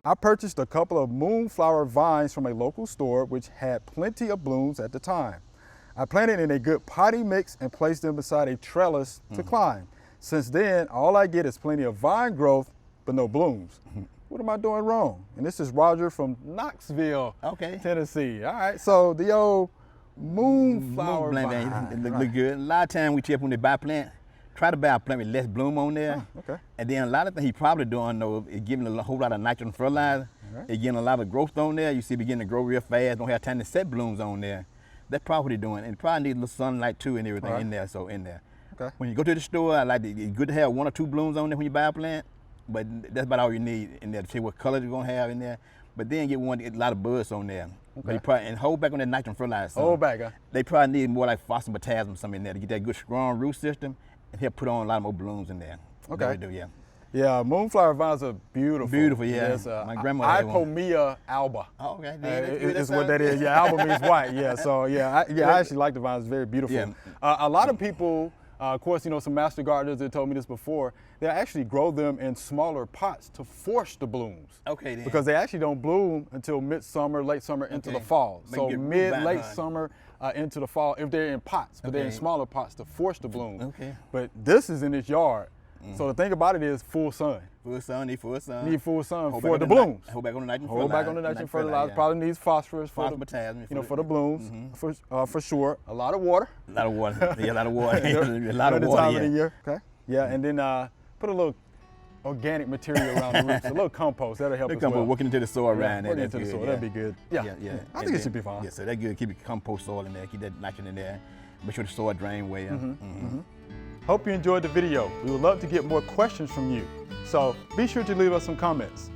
I purchased a couple of moonflower vines from a local store which had plenty of blooms at the time. I planted in a good potting mix and placed them beside a trellis to climb. Since then, all I get is plenty of vine growth, but no blooms. What am I doing wrong? And this is Roger from Knoxville, Tennessee. All right, so the old moonflower vine. It look good. A lot of times we tell when they buy plant, try to buy a plant with less bloom on there. And then a lot of things he probably doing though is giving a whole lot of nitrogen fertilizer. It's getting a lot of growth on there. You see, beginning to grow real fast. Don't have time to set blooms on there. That's probably what he's doing. And probably need a little sunlight too and everything in there. So in there. When you go to the store, it's good to have 1 or 2 blooms on there when you buy a plant. But that's about all you need in there to see what color you're gonna have in there. But then get one to get a lot of buds on there. But probably, and hold back on that nitrogen fertilizer. Hold back, They probably need more like phosphorus and potassium something in there to get that good strong root system and help put on a lot more blooms in there. They do, Yeah, moonflower vines are beautiful. Beautiful, yeah. Yes, my grandmother had one. Ipomea alba. Oh, okay. Is what that is. Yeah, alba means white. Yeah, so I actually like the vines. It's very beautiful. A lot of people, of course, you know, some master gardeners that told me this before, they actually grow them in smaller pots to force the blooms. Because they actually don't bloom until midsummer, late summer into the fall. So late summer into the fall if they're in pots, but they're in smaller pots to force the bloom. But this is in his yard. So the thing about it is full sun. Full sun, need full sun. Need full sun for the blooms. Hold back on the nitrogen fertilizer. Hold back on the nitrogen fertilizer. Probably needs phosphorus for the potassium. You know, for the blooms, for sure. A lot of water. A lot of water. Yeah, a lot of water. A lot of water. water. Time of the year. Yeah, and then put a little organic material around the roots, a little compost. That'll help as well. Working into the soil around there. Working into the soil. That'd be good. Yeah. I think it should be fine. Yeah, so that's good. Keep the compost soil in there. Keep that nitrogen in there. Make sure the soil drain well. Hope you enjoyed the video. We would love to get more questions from you. So be sure to leave us some comments.